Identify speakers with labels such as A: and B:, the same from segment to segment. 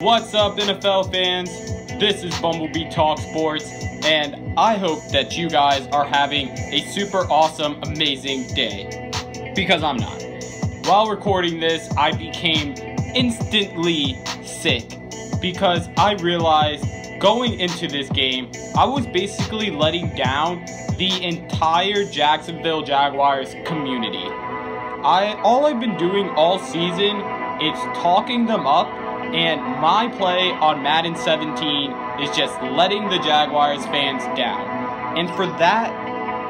A: What's up, NFL fans? This is Bumblebee Talk Sports, and I hope that you guys are having a super awesome, amazing day. Because I'm not. While recording this, I became instantly sick because I realized going into this game, I was basically letting down the entire Jacksonville Jaguars community. All I've been doing all season is talking them up, and my play on Madden 17 is just letting the Jaguars fans down. And for that,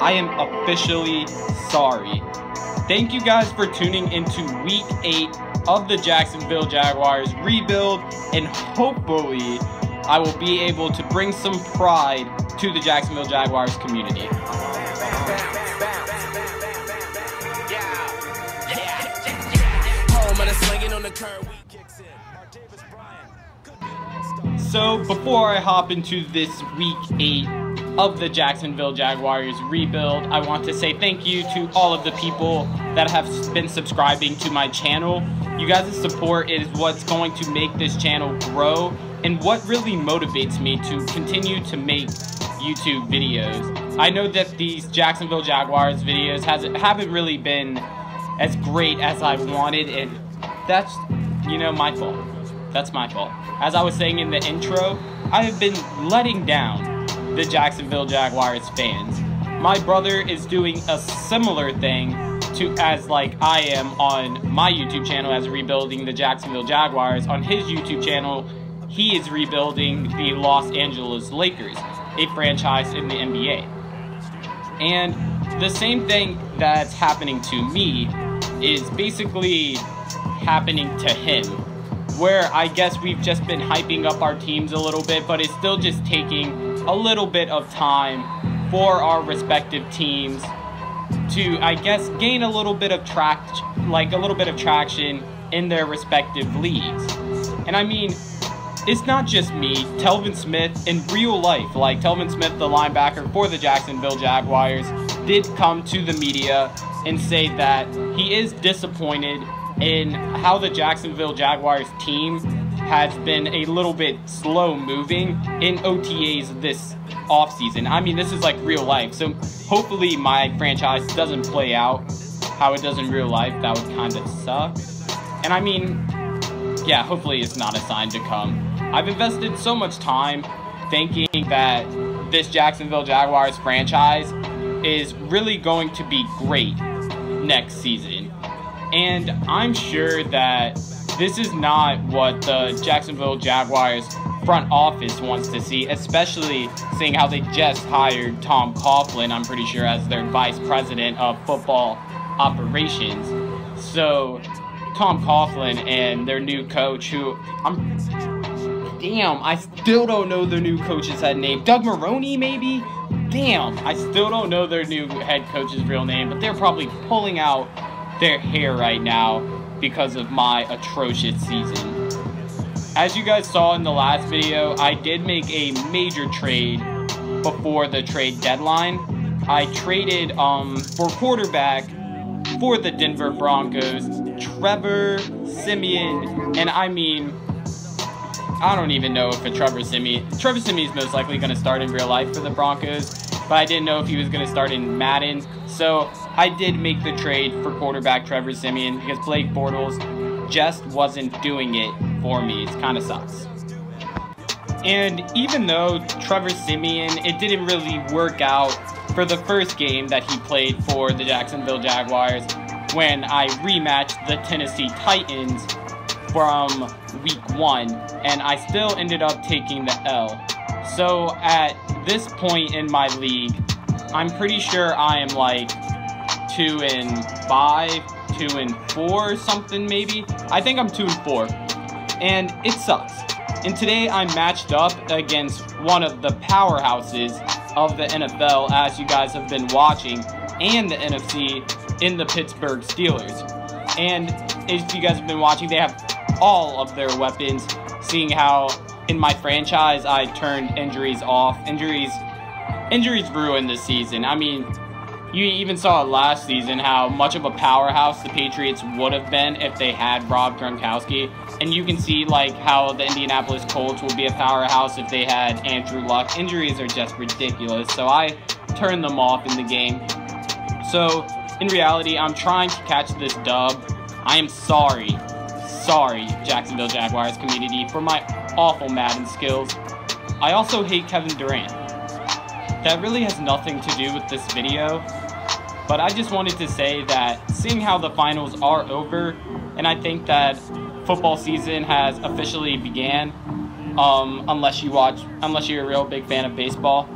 A: I am officially sorry. Thank you guys for tuning into Week 8 of the Jacksonville Jaguars rebuild, and hopefully I will be able to bring some pride to the Jacksonville Jaguars community. So before I hop into this Week 8 of the Jacksonville Jaguars rebuild, I want to say thank you to all of the people that have been subscribing to my channel. You guys' support is what's going to make this channel grow and what really motivates me to continue to make YouTube videos. I know that these Jacksonville Jaguars videos haven't really been as great as I wanted, and that's, my fault. That's my fault. As I was saying in the intro, I have been letting down the Jacksonville Jaguars fans. My brother is doing a similar thing as I am on my YouTube channel as Rebuilding the Jacksonville Jaguars. On his YouTube channel, he is rebuilding the Los Angeles Lakers, a franchise in the NBA. And the same thing that's happening to me is basically happening to him, where I guess we've just been hyping up our teams a little bit, but it's still just taking a little bit of time for our respective teams to, I guess, gain a little bit of traction in their respective leagues. And I mean, it's not just me. Telvin Smith, in real life, Telvin Smith, the linebacker for the Jacksonville Jaguars, did come to the media and say that he is disappointed in how the Jacksonville Jaguars team has been a little bit slow moving in OTAs this offseason. I mean, this is like real life, so hopefully my franchise doesn't play out how it does in real life. That would kind of suck. And I mean, yeah, hopefully it's not a sign to come. I've invested so much time thinking that this Jacksonville Jaguars franchise is really going to be great next season. And I'm sure that this is not what the Jacksonville Jaguars front office wants to see, especially seeing how they just hired Tom Coughlin, I'm pretty sure, as their vice president of football operations. So Tom Coughlin and their new coach, who I still don't know their new coach's head name. Doug Maroney, maybe? Damn, I still don't know their new head coach's real name, but they're probably pulling out their hair right now because of my atrocious season. As you guys saw in the last video, I did make a major trade before the trade deadline. I traded for quarterback for the Denver Broncos, Trevor Siemian, and I mean, I don't even know if Trevor Siemian is most likely going to start in real life for the Broncos, but I didn't know if he was going to start in Madden. So I did make the trade for quarterback Trevor Siemian because Blake Bortles just wasn't doing it for me. It kind of sucks. And even though Trevor Siemian, it didn't really work out for the first game that he played for the Jacksonville Jaguars when I rematched the Tennessee Titans from Week 1, and I still ended up taking the L. So at this point in my league, I'm pretty sure I am 2-5, 2-4, something maybe. I think I'm 2-4, and it sucks. And today I'm matched up against one of the powerhouses of the NFL, as you guys have been watching, and the NFC, in the Pittsburgh Steelers. And as you guys have been watching, they have all of their weapons, seeing how in my franchise I turned injuries off. Injuries ruined the season. I mean, You even saw it last season how much of a powerhouse the Patriots would have been if they had Rob Gronkowski. And you can see like how the Indianapolis Colts will be a powerhouse if they had Andrew Luck. Injuries are just ridiculous, so I turned them off in the game. So in reality, I'm trying to catch this dub. I am sorry, Jacksonville Jaguars community, for my awful Madden skills. I also hate Kevin Durant. That really has nothing to do with this video, but I just wanted to say that seeing how the finals are over, and I think that football season has officially began, unless you're a real big fan of baseball.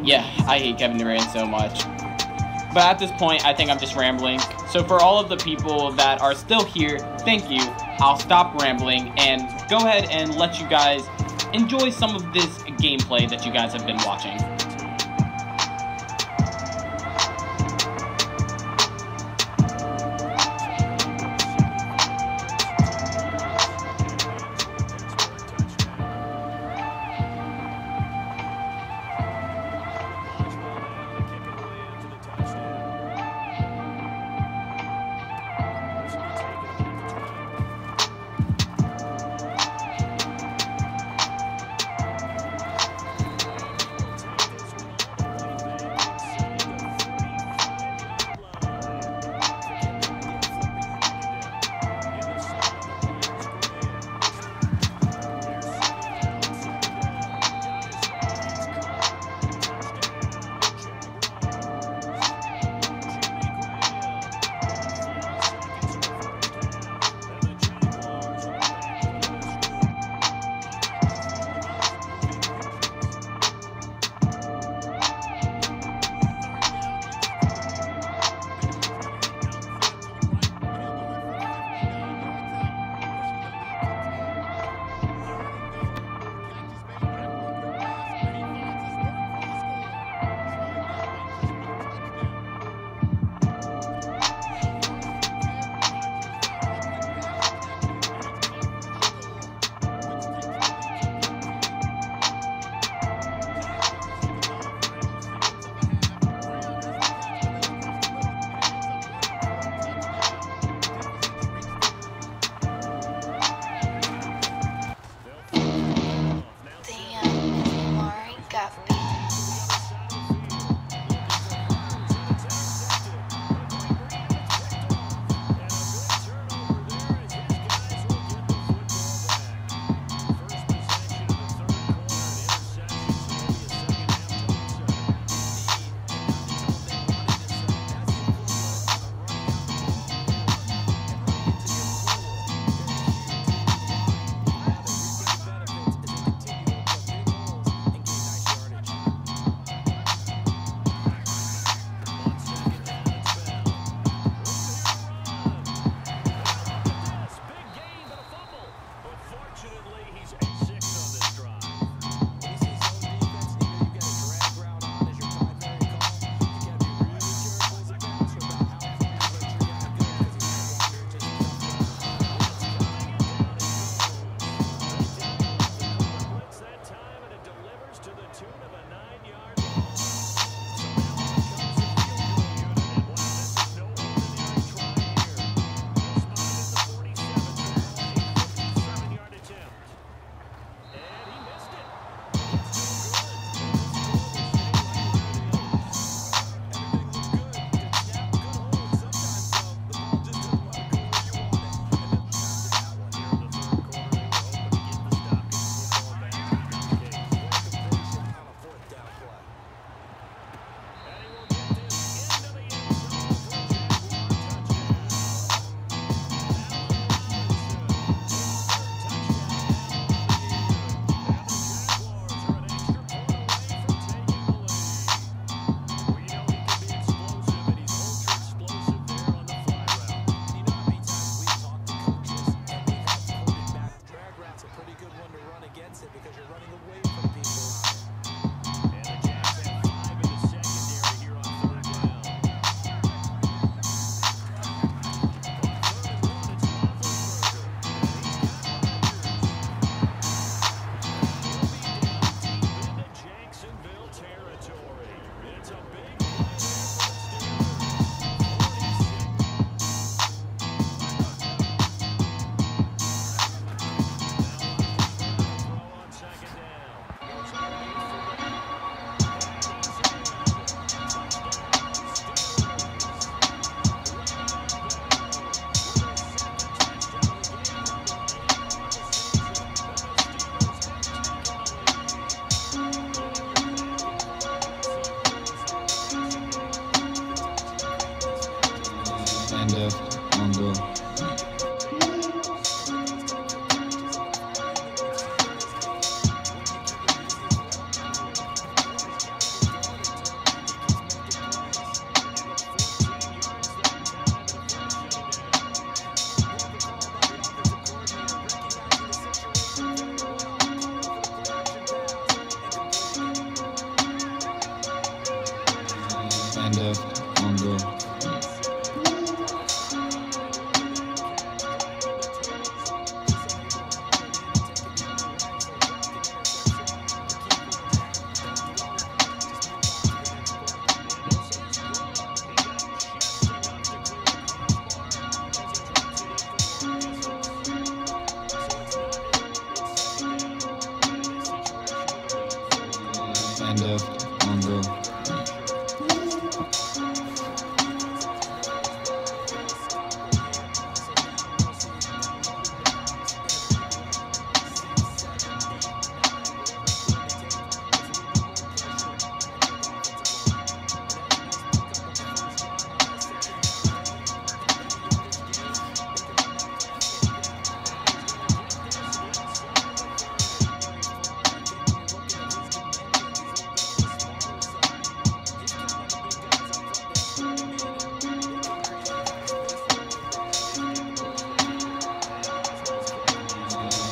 A: Yeah, I hate Kevin Durant so much. But at this point, I think I'm just rambling. So for all of the people that are still here, thank you. I'll stop rambling and go ahead and let you guys enjoy some of this gameplay that you guys have been watching.
B: End of Mongo. End of Mongo.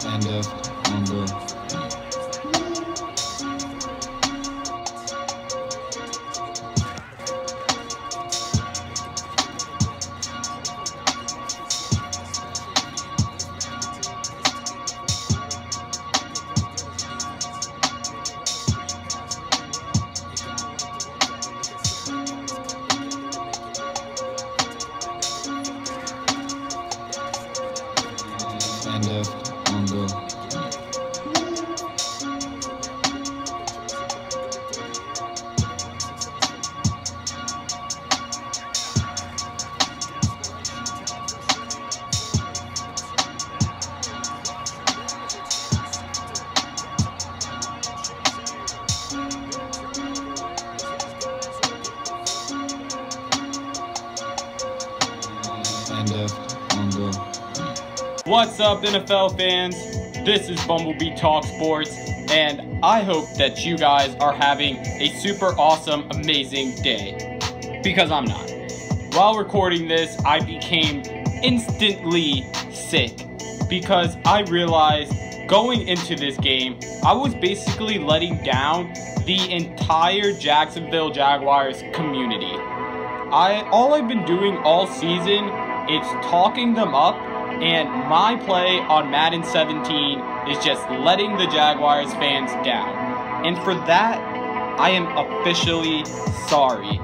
B: End of Mongo. End of Mongo. End of Mongo.
A: What's up, NFL fans? This is Bumblebee Talk Sports, and I hope that you guys are having a super awesome, amazing day. Because I'm not. While recording this, I became instantly sick because I realized going into this game, I was basically letting down the entire Jacksonville Jaguars community. All I've been doing all season is talking them up, and my play on Madden 17 is just letting the Jaguars fans down. And for that, I am officially sorry.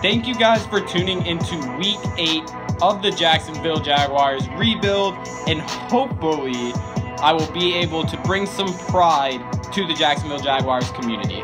A: Thank you guys for tuning into Week 8 of the Jacksonville Jaguars rebuild, and hopefully I will be able to bring some pride to the Jacksonville Jaguars community.